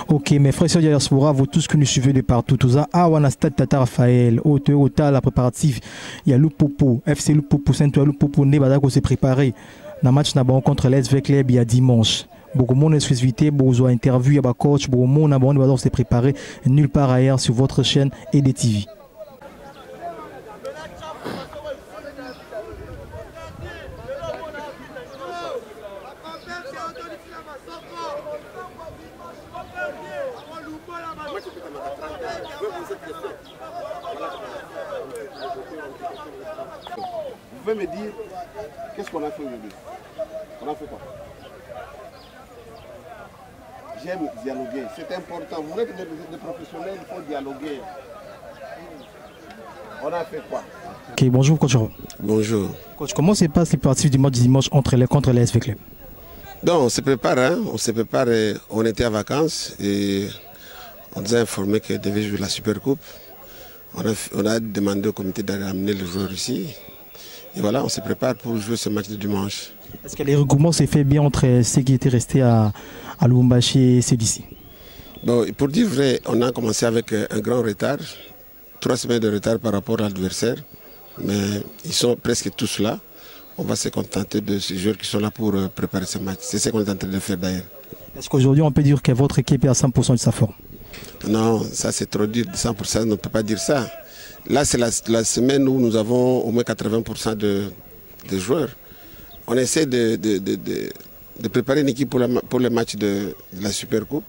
Ok, mes frères et sœurs de diaspora, vous tous que nous suivez de partout, tout ça, Awana Stade Tata Raphaël, Ota, la préparative, il y a Lupopo, FC Lupopo, Saint-Ouen Lupopo, Nebadako s'est préparé. Dans le match contre l'Est Club, il y a dimanche. Beaucoup de monde est exclusivité, beaucoup d'interviews, il y a coach, beaucoup de monde s'est préparé nulle part ailleurs sur votre chaîne et des TV. Vous pouvez me dire qu'est-ce qu'on a fait aujourd'hui? On a fait quoi? J'aime dialoguer, c'est important. Vous êtes des professionnels, il faut dialoguer. On a fait quoi? Ok, bonjour coach. Bonjour. Coach, comment se passe les parties du match dimanche contre les SV Club? Donc on se prépare, hein? On se prépare. On était en vacances et on nous a informé qu'on devait jouer la Super Coupe. On a demandé au comité d'amener le joueur ici. Et voilà, on se prépare pour jouer ce match de dimanche. Est-ce que les regroupements s'est fait bien entre ceux qui étaient restés à Lubumbashi et ceux d'ici? Bon, pour dire vrai, on a commencé avec un grand retard, 3 semaines de retard par rapport à l'adversaire. Mais ils sont presque tous là. On va se contenter de ces joueurs qui sont là pour préparer ce match. C'est ce qu'on est en train de faire d'ailleurs. Est-ce qu'aujourd'hui on peut dire que votre équipe est à 100% de sa forme? Non, ça c'est trop dur, 100%, on ne peut pas dire ça. Là c'est la semaine où nous avons au moins 80% de joueurs. On essaie de préparer une équipe pour le match de la Super Coupe.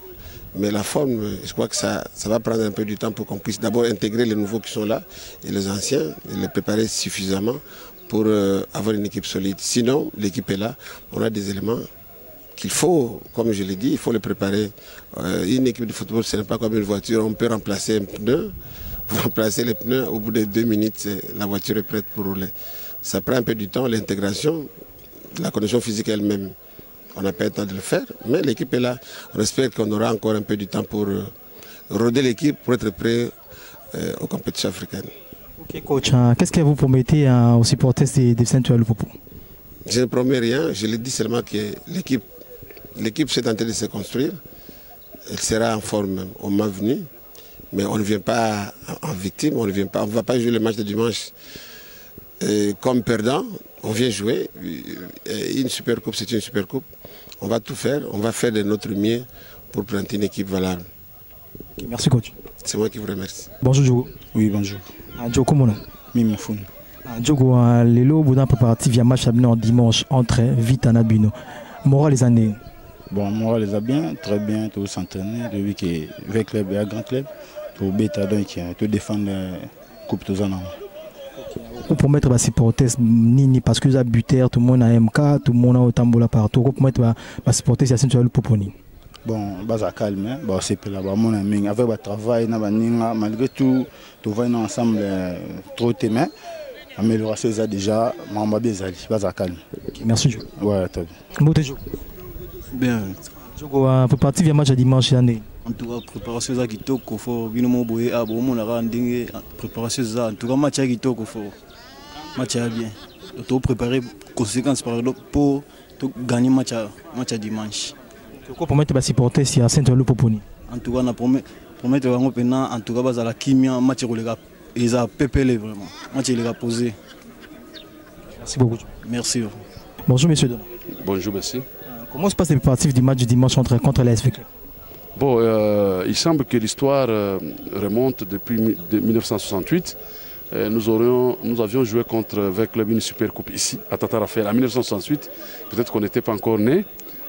Mais la forme, je crois que ça va prendre un peu du temps pour qu'on puisse d'abord intégrer les nouveaux qui sont là et les anciens et les préparer suffisamment pour avoir une équipe solide. Sinon, l'équipe est là, on a des éléments qu'il faut, comme je l'ai dit, il faut les préparer. Une équipe de football, ce n'est pas comme une voiture, on peut remplacer un pneu, vous remplacez les pneus, au bout de 2 minutes, la voiture est prête pour rouler. Ça prend un peu du temps, l'intégration, la condition physique elle-même. On n'a pas le temps de le faire, mais l'équipe est là. On espère qu'on aura encore un peu du temps pour roder l'équipe, pour être prêt aux compétitions africaines. Ok coach, qu'est-ce que vous promettez aux supporters de Saint-Ouen Lupopo? Je ne promets rien, je le dis seulement que l'équipe s'est en train de se construire. Elle sera en forme au mois venu, mais on ne vient pas en victime, on ne va pas jouer le match de dimanche comme perdant. On vient jouer, une Super Coupe, c'est une Super Coupe. On va tout faire, on va faire de notre mieux pour présenter une équipe valable. Okay, merci coach. C'est moi qui vous remercie. Bonjour Djogo. Oui, bonjour. Djogo, comment Mimafun. Djogo, Lelo, Boudan préparatif via match en dimanche entre Vitana Bino. Moral les années? Bon, Moral les a bien, très bien, tout s'entraîner, depuis que avec club et un grand club, pour bêta donc tout défendre la Coupe tous en an. Pour mettre les supporters Nini parce que les buteurs, tout le monde a MK, tout le monde a Otambola partout. Pour mettre les supporters, c'est un peu plus. Bon, ça calme, bon, c'est là, mon ami, avec le travail, malgré tout, tout va ensemble, trop témoin. Amélioration ça déjà, Mamba Bezali, ça calme. Merci Djogo. Ouais, très bien. Djogo. Bien. Djogo, pour partir via match à dimanche année. En tout cas, préparation ça qui toque au fort, binomo boye, ah bon, on a rendu préparation ça. En tout cas, match qui toque au fort, match à bien. Tout préparer conséquences par exemple pour gagner match à dimanche. Pourquoi pour mettre les supporters si à Saint-Ouen Lupopo? En tout cas, on promet pour mettre vraiment pendant en tout cas bas à la kimia match ils a pépélé vraiment, match il a posé. Merci beaucoup. Merci. Bonjour monsieur. Bonjour, merci. Comment se passe les préparatifs du match du dimanche contre la SV Club? Bon, il semble que l'histoire remonte depuis 1968. Nous avions joué contre avec club une Super Coupe ici à Tata Raphaël en 1968. Peut-être qu'on n'était pas encore né,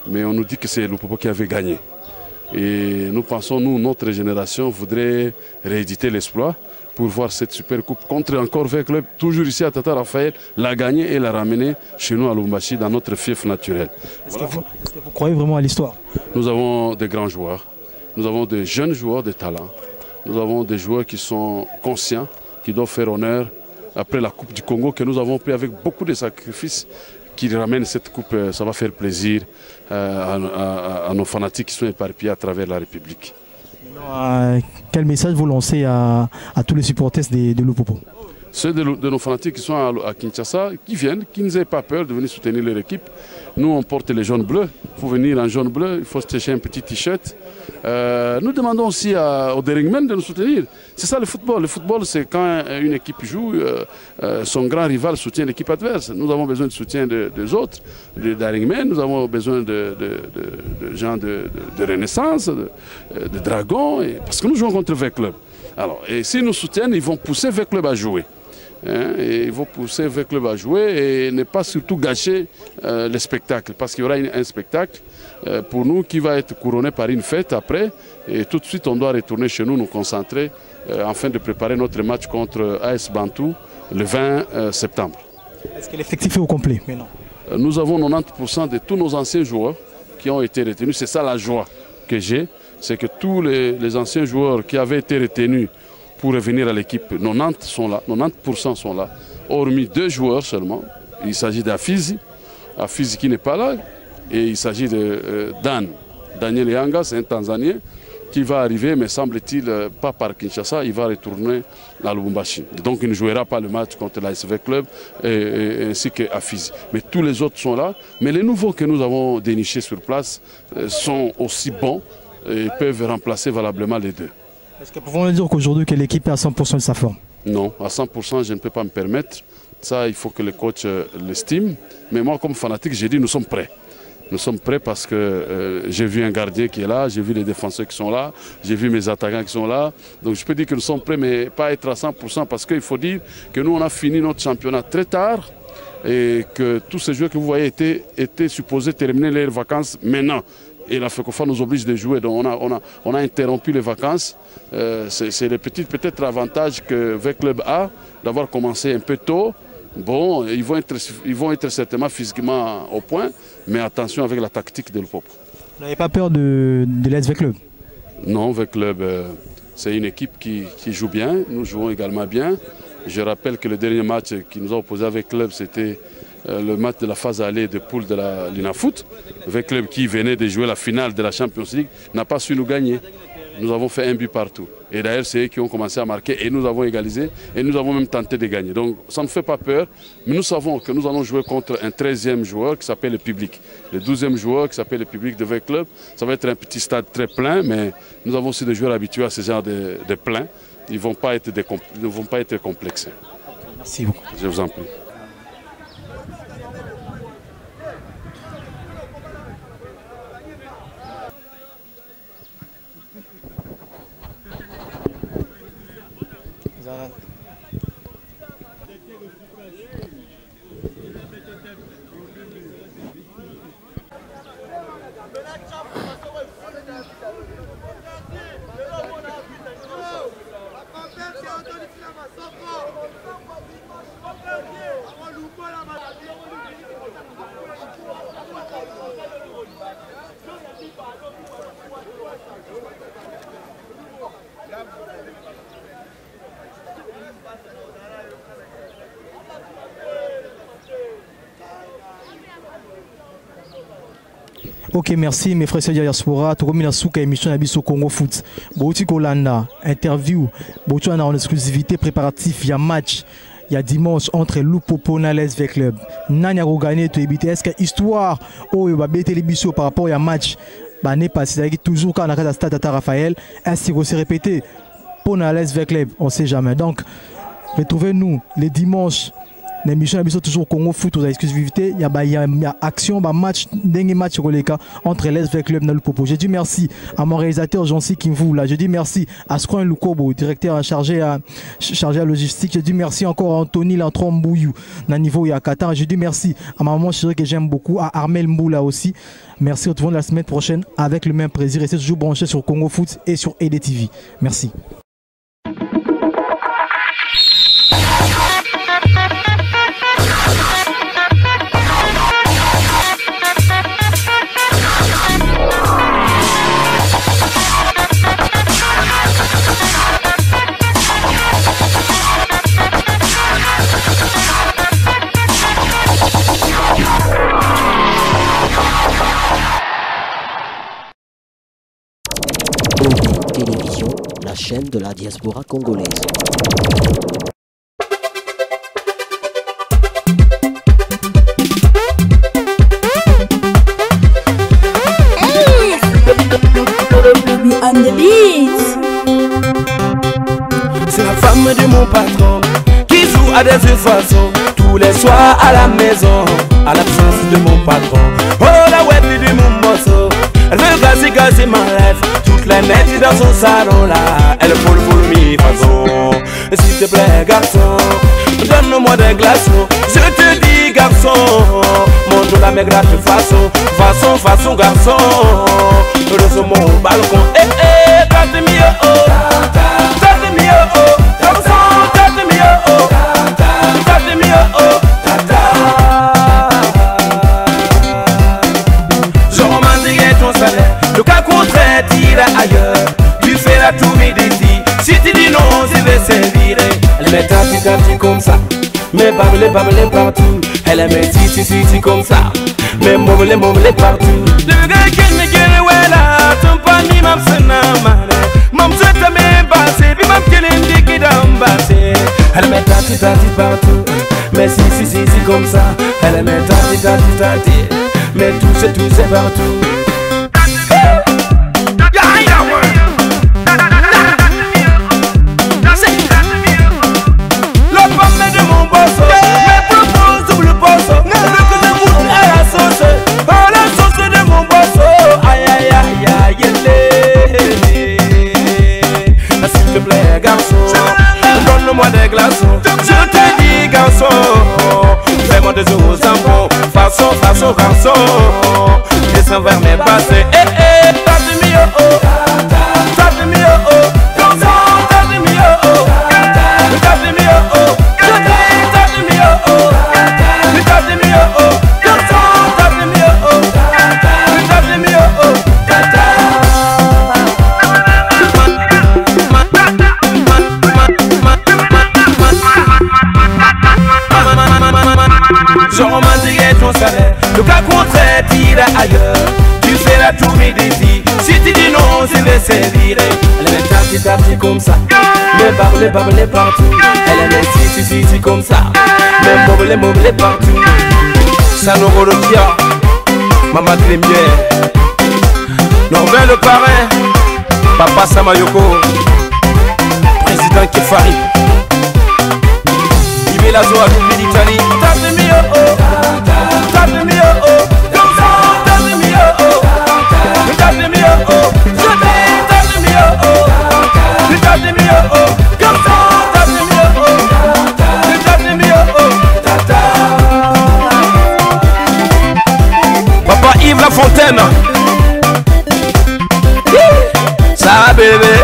mais on nous dit que c'est Lupopo qui avait gagné. Et nous pensons, nous, notre génération voudrait rééditer l'exploit pour voir cette super coupe contre encore Vert Club, toujours ici à Tata Raphaël, la gagner et la ramener chez nous à Lubumbashi, dans notre fief naturel. Est-ce que vous croyez vraiment à l'histoire? Nous avons des grands joueurs, nous avons des jeunes joueurs de talent, nous avons des joueurs qui sont conscients, qui doivent faire honneur après la Coupe du Congo que nous avons pris avec beaucoup de sacrifices, qui ramènent cette coupe. Ça va faire plaisir à nos fanatiques qui sont éparpillés à travers la République. Quel message vous lancez à tous les supporters de Lupopo? Ceux de nos fanatiques qui sont à Kinshasa, qui viennent, qui n'aient pas peur de venir soutenir leur équipe. Nous, on porte les jaunes bleus. Il faut venir en jaune bleu, il faut se chercher un petit t-shirt. Nous demandons aussi aux Deringmen de nous soutenir. C'est ça le football. Le football, c'est quand une équipe joue, son grand rival soutient l'équipe adverse. Nous avons besoin de soutien des autres, des Deringmen. Nous avons besoin de gens de renaissance, de dragons, parce que nous jouons contre Vert Club. Alors, et s'ils nous soutiennent, ils vont pousser Vert Club à jouer. Et ils vont pousser Vert Club à jouer et ne pas surtout gâcher le spectacle, parce qu'il y aura un spectacle pour nous qui va être couronné par une fête après, et tout de suite on doit retourner chez nous, nous concentrer afin de préparer notre match contre AS Bantou le 20 septembre. Est-ce que l'effectif est au complet maintenant? Nous avons 90% de tous nos anciens joueurs qui ont été retenus. C'est ça la joie que j'ai, c'est que tous les anciens joueurs qui avaient été retenus pour revenir à l'équipe, 90% sont là, hormis 2 joueurs seulement. Il s'agit d'Afizi, Afizi qui n'est pas là, et il s'agit de Daniel Yanga, c'est un Tanzanien, qui va arriver, mais semble-t-il, pas par Kinshasa, il va retourner à Lubumbashi. Donc il ne jouera pas le match contre l'AS Vert Club, ainsi qu'Afizi. Mais tous les autres sont là, mais les nouveaux que nous avons dénichés sur place sont aussi bons et peuvent remplacer valablement les 2. Est-ce que pouvons dire qu'aujourd'hui que l'équipe est à 100% de sa forme? Non, à 100% je ne peux pas me permettre. Ça, il faut que le coach l'estime. Mais moi, comme fanatique, j'ai dit nous sommes prêts. Nous sommes prêts parce que j'ai vu un gardien qui est là, j'ai vu les défenseurs qui sont là, j'ai vu mes attaquants qui sont là. Donc je peux dire que nous sommes prêts, mais pas être à 100% parce qu'il faut dire que nous, on a fini notre championnat très tard et que tous ces joueurs que vous voyez étaient supposés terminer leurs vacances maintenant. Et la FECOFA nous oblige de jouer, donc on a interrompu les vacances. C'est le petit peut-être avantage que Vert Club a d'avoir commencé un peu tôt. Bon, ils vont être certainement physiquement au point, mais attention avec la tactique de Lupopo. Vous n'avez pas peur de l'AS Vert Club? Non, Vert Club, c'est une équipe qui joue bien, nous jouons également bien. Je rappelle que le dernier match qui nous a opposé avec Club, c'était le match de la phase allée de poule de la l'INAFoot. Vert Club qui venait de jouer la finale de la Champions League n'a pas su nous gagner. Nous avons fait un but partout. Et d'ailleurs, c'est eux qui ont commencé à marquer et nous avons égalisé et nous avons même tenté de gagner. Donc ça ne fait pas peur, mais nous savons que nous allons jouer contre un 13e joueur qui s'appelle le public. Le 12e joueur qui s'appelle le public de Vert Club. Ça va être un petit stade très plein, mais nous avons aussi des joueurs habitués à ce genre de plein. Ils ne vont pas être complexés. Merci beaucoup. Je vous en prie. Ok, merci mes frères et sœurs diaspora. Tout comme la émission Abisso Congo Foot. Bouti Kolanda, interview, Bouti en exclusivité préparatif, il y a match. Il y a dimanche entre Lupopo et l'AS Vert Club. Nanya a gagné tout éviter. Est-ce que l'histoire où il va bêter les bisous par rapport à match, bah n'est pas toujours quand on a le stade Tata Raphaël, est-ce qu'il va se répéter pour l'AS Vert Club, on ne sait jamais. Donc retrouvez-nous les dimanches l'émission toujours Congo Foot aux exclusivités. Il y a action, match, dernier match entre les deux clubs dans le Popo. Je dis merci à mon réalisateur Jean-C Kimvou. Je dis merci à Skroin Lukobo, directeur chargé à logistique. Je dis merci encore à Anthony Lantrombouyou, dans niveau Yakatan. Je dis merci à ma maman chérie que j'aime beaucoup, à Armel Mboula aussi. Merci, retrouvons la semaine prochaine avec le même plaisir. Restez toujours branchés sur Congo Foot et sur EDTV. Merci. Télévision, la chaîne de la diaspora congolaise. On the beat. C'est la femme de mon patron qui joue à des façons tous les soirs à la maison, à l'absence de mon patron. Oh la web de mon bosso, elle veut gazer ma rêve. Toutes les nettes dans son salon là, elle foule mi façon. S'il te plaît garçon, donne-moi des glaçons. Je te dis garçon, montre la maigre de façon garçon. Sur mon balcon, tente mieux oh, tente mieux oh, garçon, tente mieux oh, tente mieux oh, je romantique ton salaire, le cas contraire tire ailleurs. Tu fais la tournée des filles, si tu dis non, je vais servir. Elle met tati comme ça, mais babler partout. Elle aime titi comme ça, mais mobbler partout. Le gars qui me gueule, ouais là, ton panier m'a fait namane. Mam se te met passé, puis mam qu'elle est qui d'embassé. Elle met tati partout, mais si comme ça. Elle met tati, mais tout c'est partout. Donne-moi des glaçons, je te dis garçon, fais-moi des euros impôts, façon garçon, descends vers mes passés, tente mieux oh, tente mieux oh, garçon, tente mieux oh, tente mieux oh, tente mieux oh, tente mieux oh, garçon, tente mieux oh, tente mieux oh, je romantique ton salaire, le cas contraire tire ailleurs. Tu fais la tournée des filles, si tu dis non, je vais servir. Elle aime tati comme ça, mais babler partout. Elle aime titi comme ça, mais mobbler partout. Ça nous retient, maman Trémière, Norvin le parrain, papa Samayoko, président Kefari. Il la joie de l'Italie. Tente mieux oh, tente mieux oh, comme ça, tente mieux oh, tente mieux oh, je dis tente mieux oh, tente mieux oh, comme ça, tente mieux oh, tente mieux oh, tata. Papa Yves Lafontaine, ça bébé.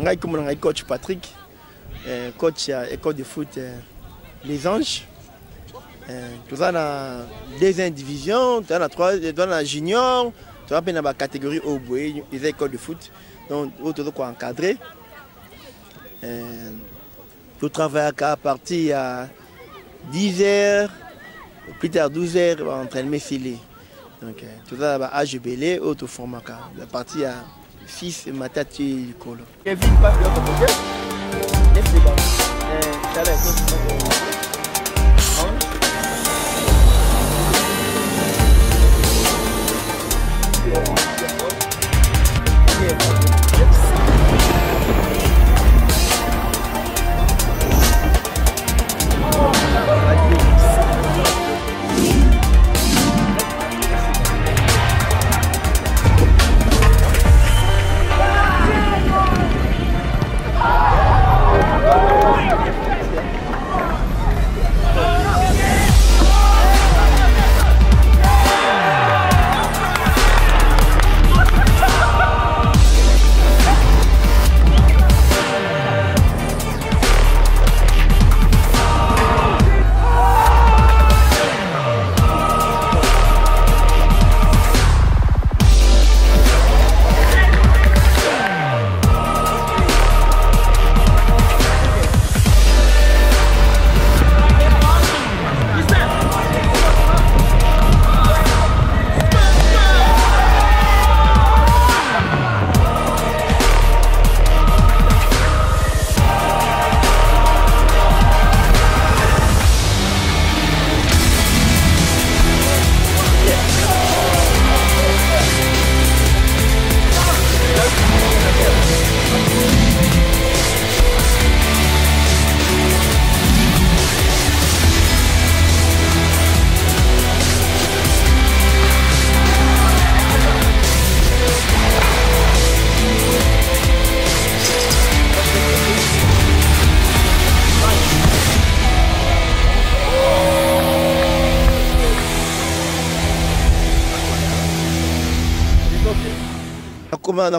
ngai comme ngai coach Patrick, coach à école de foot Les Anges. Tout ça dans la deuxième division, dans la junior, tu as dans la catégorie au bout, les écoles de foot. Donc, tu dois encadrer. Tu travailles à partir à 10h, plus tard 12h, on entraîne mes filets. Donc, tout ça à AGBL, autre format. La partie à 6 matin, tu es l'école. Kevin passe de l'autre côté. Laisse les ballons.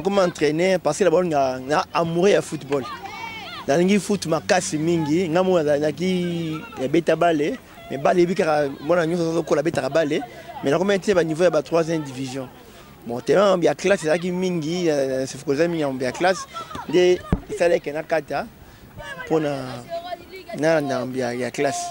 Comment entraîner parce que d'abord on a amoureux à football. Dans le foot ma casse mingi, ngamo na ki beta balé, mais balé bika mona nyoso ko la beta balé, mais na comment être niveau ya 3e division. Bon terrain bien classe c'est qui mingi, c'est faut que ça bien classe, de ça là que na kata pour na bien classe.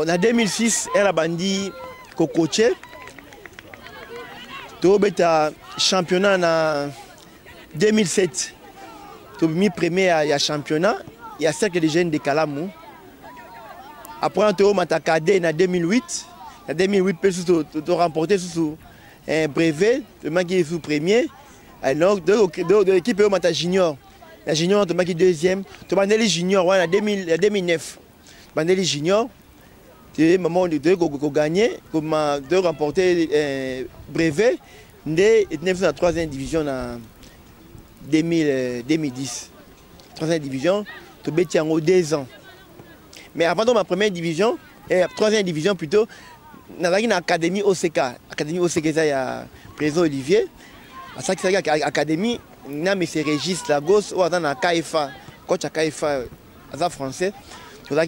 En 2006, elle a bandi coaché. Tu as championnat en 2007. Tu as mis premier à championnat. Il y a cercle de jeunes de Kalamou. Après, tu as cadet en 2008. En 2008, tu as remporté un brevet. Tu as marqué sous premier. Alors, de l'équipe est junior. La junior, tu as marqué deuxième. Tu as marqué les juniors en 2009. Tu as les juniors. Tu as gagné, tu as remporté un brevet de la 3e division en 2010. 3e division, tu as été en 2 ans. Mais avant de ma première division, 3e division plutôt, dans l'académie OCK. L'académie OCK, il y a président Olivier. À ça, l'académie, c'est Régis Lagos ou dans la KFA, coach à KFA, à français. Tu as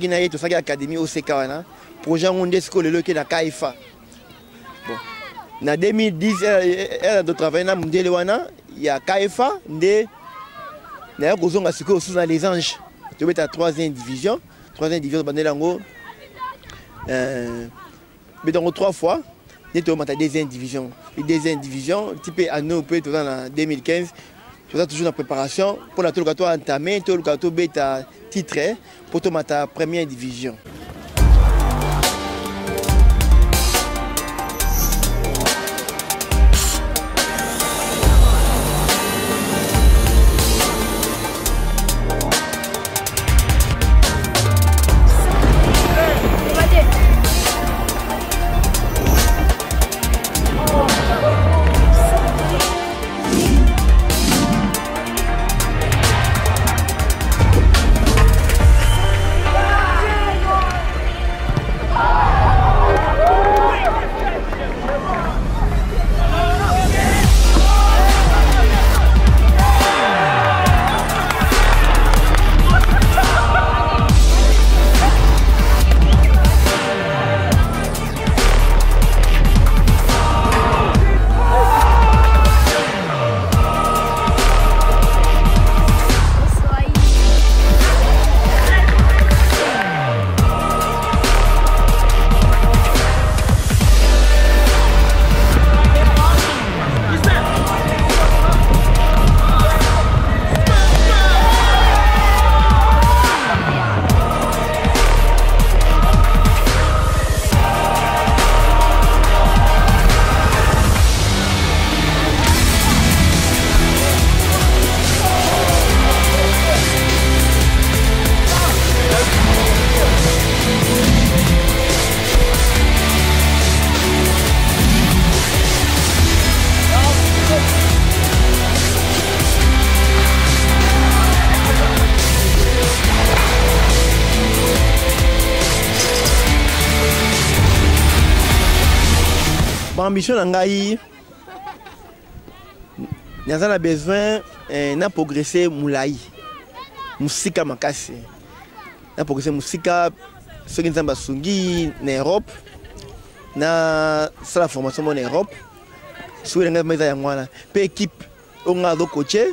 l'académie OCK. Projet Ondesco le local na KFA. Bon. En 2010, elle a travaillé dans Mondele wana, il y a KFA ndé na kozonga siko sous dans les Anges. Tu es à 3e division, 3e division bandelango. Mais donc 3 fois, tu es à 2e division. Et 2e division, tu peux anno peut être dans 2015. Tu es toujours en préparation pour la tout le gâteau entamé, tout le gâteau bêta titré pour ta 1e division. ambition nangai naza besoin na progresser moulai musika makasi na progresser musika soki nzamba sungi na Europe na sala formation en Europe sur nga meza ya ngwana pe équipe on do coacher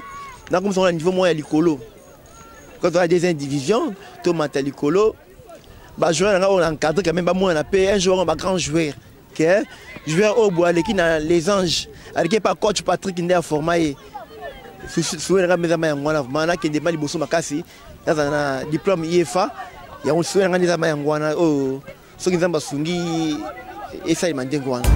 na comme ça niveau moyen likolo quand on a des divisions to mata likolo ba joueur nga on encadre quand même ba moins na pe un joueur ba grand joueur que joueur au bois qui na les anges avec pas coach Patrick Ndé formé sur nga meza ya ngwana mana ki ndema liboso makasi na diplôme IFA ya on sur nga meza ya ngwana o soki nzamba sungi esa imandengo wana.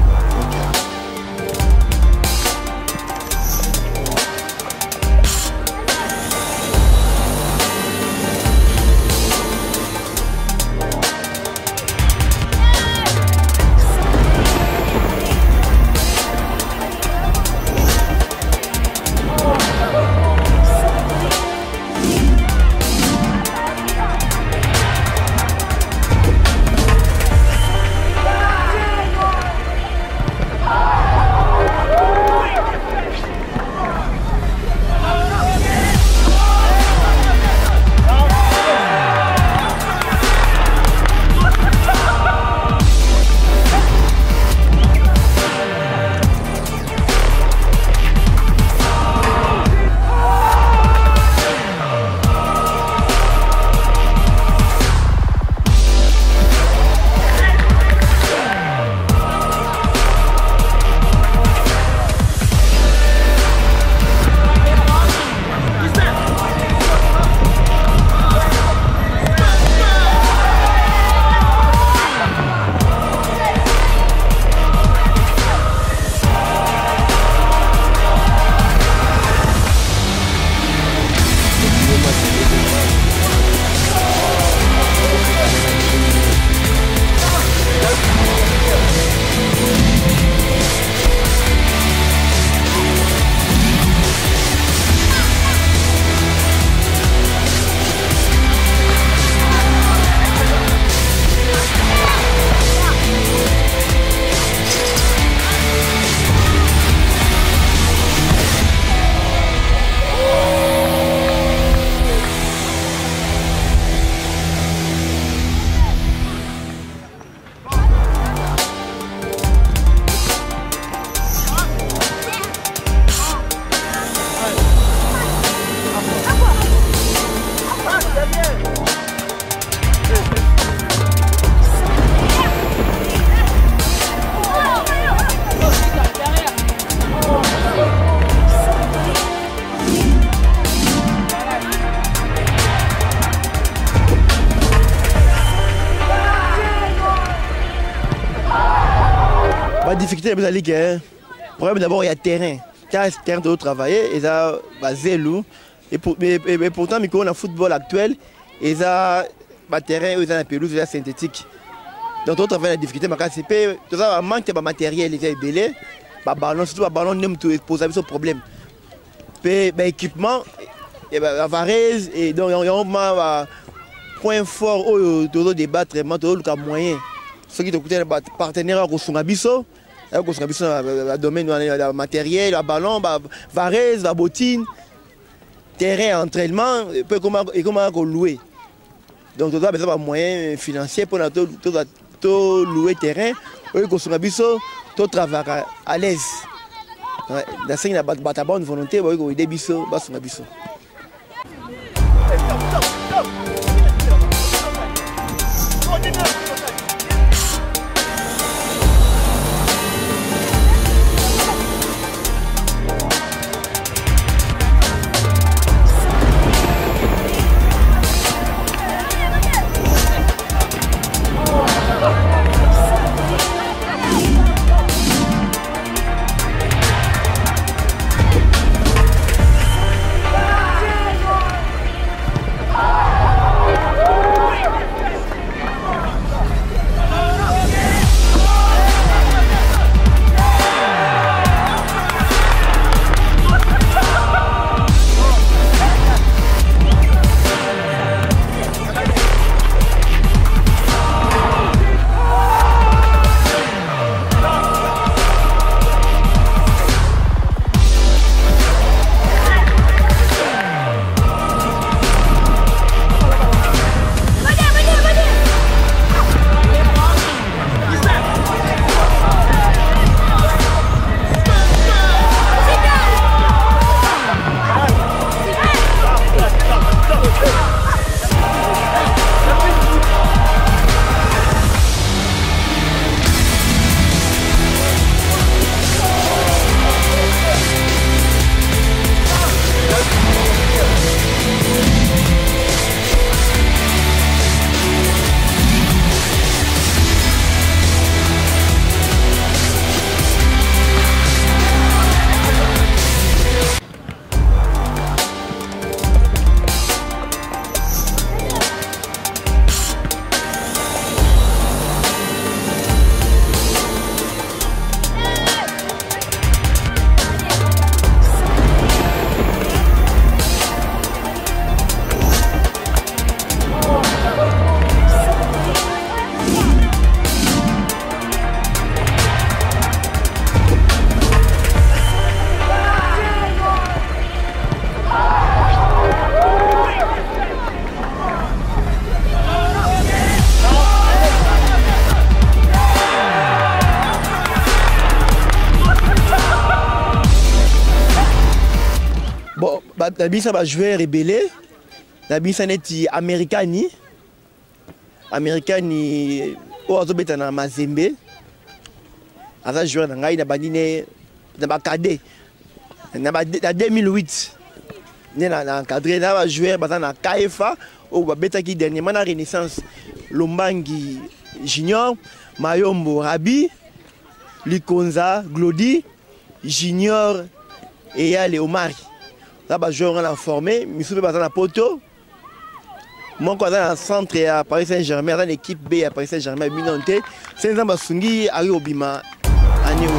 La difficulté de la ligue, le problème d'abord il y a terrain. Terrain de travailler, et ça va zélo. Et pourtant, mais dans le football actuel, il y a un terrain, il y a une pelouse synthétique. Donc, on travaille la difficulté, mais tout ça manque de matériel, il y a des ballons, ballon, surtout ballon, nous posons ce problème. Équipement, la varèse, et donc il y a un point fort où il y a débattre, il y a un moyen. Ceux qui ont des partenaires qui sont habitués, le domaine du matériel, le ballon, la varèse, la bottine, terrain, entraînement, et comment louer. Donc, il y a besoin de moyens financiers pour louer terrain, ils sont habitués, ils travaillent à l'aise. Dans ce cas, il y a une bonne volonté, ils sont habitués. nabisa ba joueur rebelle nabisa neti americani o azobeta na Mazembe aza joueur na ngai na bandine na ba cadet na 2008 ne na encadré na ba joueur baza na KFA o babetaki dernièrement na Renaissance Lombangi Junior Mayombo Rabi Likonza Glody Junior et Yale Omari. Là, je suis formé, je suis dans Poto. Moi, je suis dans le centre à Paris Saint-Germain, dans l'équipe B à Paris Saint-Germain, c'est un Sungi à Obima à Néo.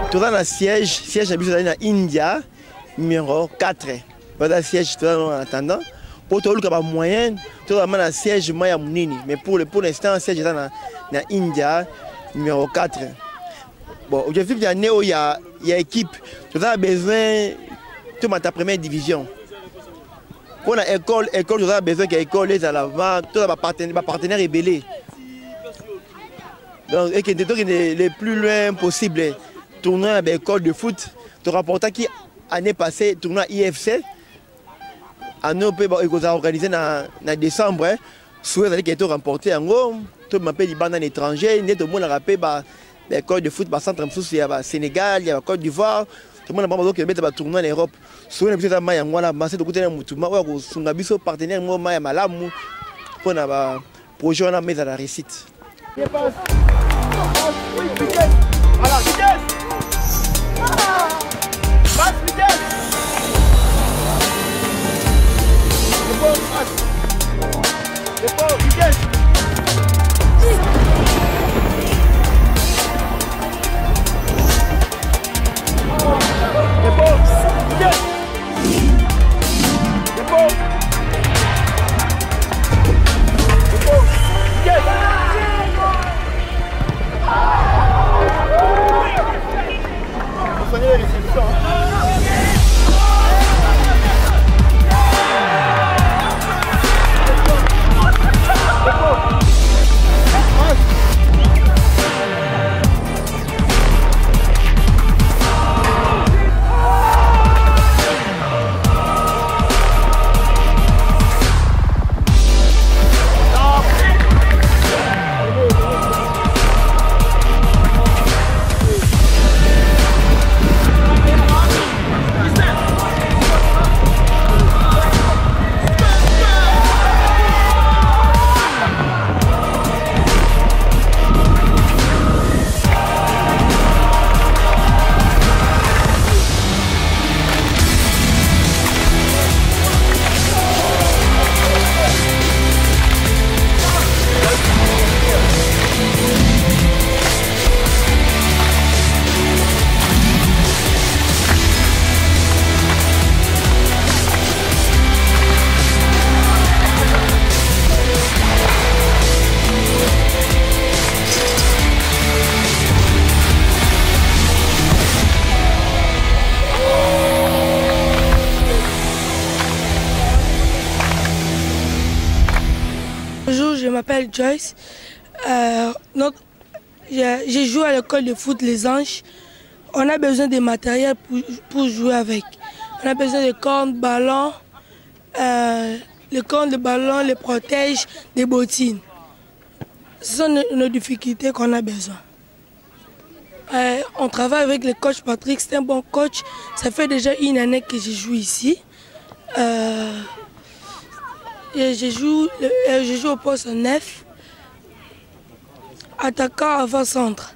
Tout dans le siège habitué dans l'India, numéro 4. Voilà le siège en attendant. Pour tout le monde, moyen, tout le monde a siège moyen mounini. Mais pour l'instant, le siège est dans l'India, numéro 4. Bon, objectif de l'année où il y a équipe. Tout a besoin de ta première division. Pour l'école, tu as besoin que l'école est à l'avant, tout a partenaire rebelle. Donc, et que le plus loin possible. Tournoi à l'école de foot, tu rapportes qui l'année passée, tournoi IFC, nous avons organisé en décembre, souhait d'aller être remporté en gros, tout le monde est en étranger, tout le monde a rappelé l'école de foot, centre il y a Sénégal, il y a Côte d'Ivoire, tout le monde a dit qu'il y a un tournoi en Europe. Souhait d'aller être en Angola, c'est de côté de Moutouma, on a vu partenaire Malam pour un projet à la réussite. Voilà, vitesse! Passe vitesse! Dépôt, vitesse! Dépôt, vitesse! Dépôt! Dépôt, vitesse! Soignez les réceptions. m'appelle Joyce. J'ai joué à l'école de foot Les Anges. On a besoin de matériel pour jouer avec. On a besoin de cornes, ballons, les cornes de ballon, les protèges, des bottines. Ce sont nos difficultés qu'on a besoin. On travaille avec le coach Patrick, c'est un bon coach. Ça fait déjà une année que je joue ici. Je joue au poste 9, attaquant avant-centre.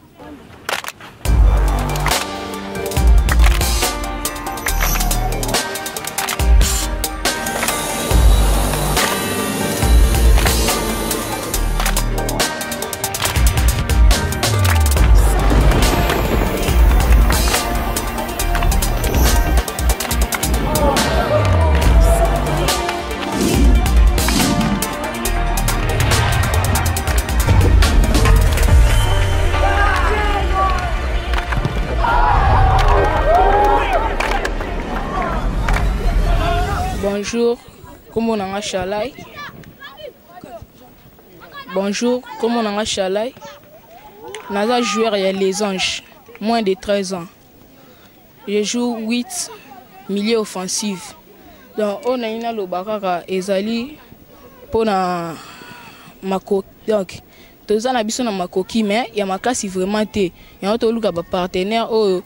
Bonjour, comment on a Chalai? Bonjour, comment on a Chalai? Naza joueur il y a Les Anges, moins de 13 ans. Je joue 8 milieux offensifs. Donc on a une lobakaka ezali pour na mako donc tous na biso na makoki mais il y a makasi vraiment té. Il y a autre luka ba partenaire oyo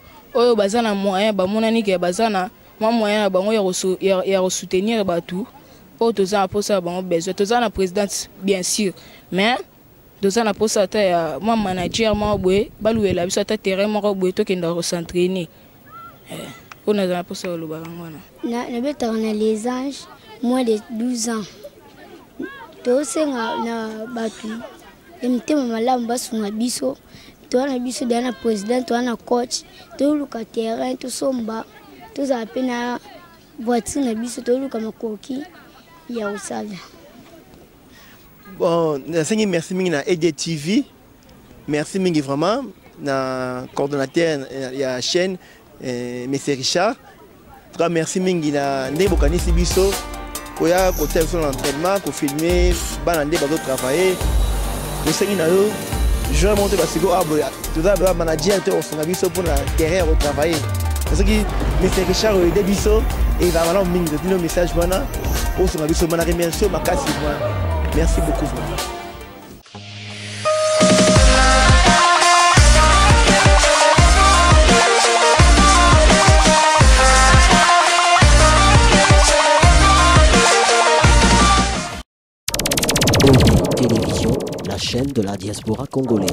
bazana moyen ba monani ke bazana moi moyen bango ya soutenir batou pour tous ans pour ça bango besoin tous ans la présidente bien sûr mais tous ans pour ça ta moi manager moi boy baloué la biso ta terrain moi boy to kenda s'entraîner on a pour ça le barangona na beta on a Les Anges moins de 12 ans tous na batou emtema malamu basunga biso to na biso dana président to na coach to luka terrain to somba. Tous à peine à voiture na biso to luka makoki ya usala. Bon, merci mingi na EDTV. Merci mingi vraiment na coordonnateur ya chaîne Monsieur Richard. Très merci mingi na ndebo kanisi biso ko ya ko tel son entraînement ko filmer bana ndebo ba travailler. Monsieur na yo je vais monter parce que tout ça manager te on biso pour na terrain au travailler. Parce que M. Richard est débisso et il va avoir un message. Merci beaucoup. Obi Télévision, la chaîne de la diaspora congolaise.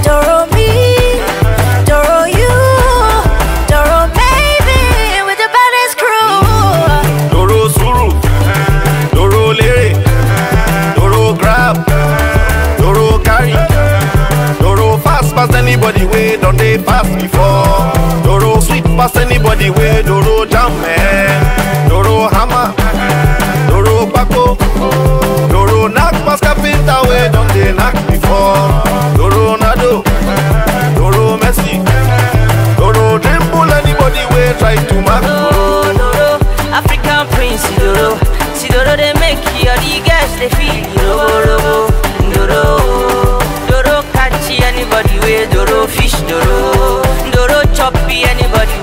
Doro me, Doro baby, with the baddest crew. anybody with Doro Jam, Doro Hammer, Doro Bako, Doro Knock, Pascal Pinta, way don't they knock before. Doro Nado, Doro Messi, Doro Dribble, anybody way try to mark. Doro, African Prince, Doro. See Doro, they make you all the guys, they feel you. Doro catchy, anybody way Doro fish, Doro choppy, anybody